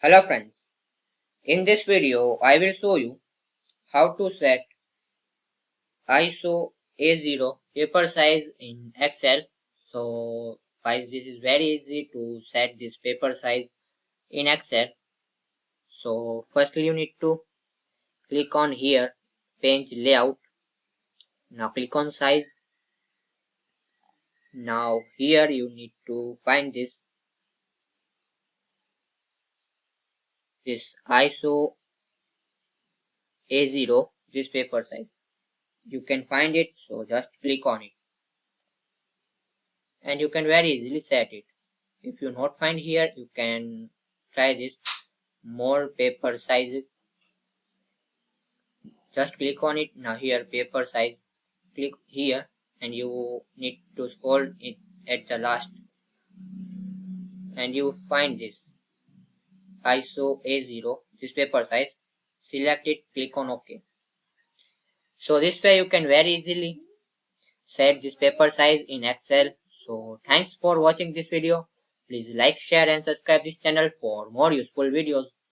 Hello friends, in this video I will show you how to set ISO A0 paper size in Excel. So guys, this is very easy to set this paper size in Excel. So firstly you need to click on here page layout. Now click on size. Now here you need to find this ISO A0, this paper size. You can find it, so just click on it and you can very easily set it. If you not find here, you can try this more paper sizes. Just click on it. Now here paper size, click here and you need to scroll it at the last and you find this ISO A0, this paper size. Select it, click on OK. So this way you can very easily set this paper size in Excel. So thanks for watching this video. Please like, share and subscribe this channel for more useful videos.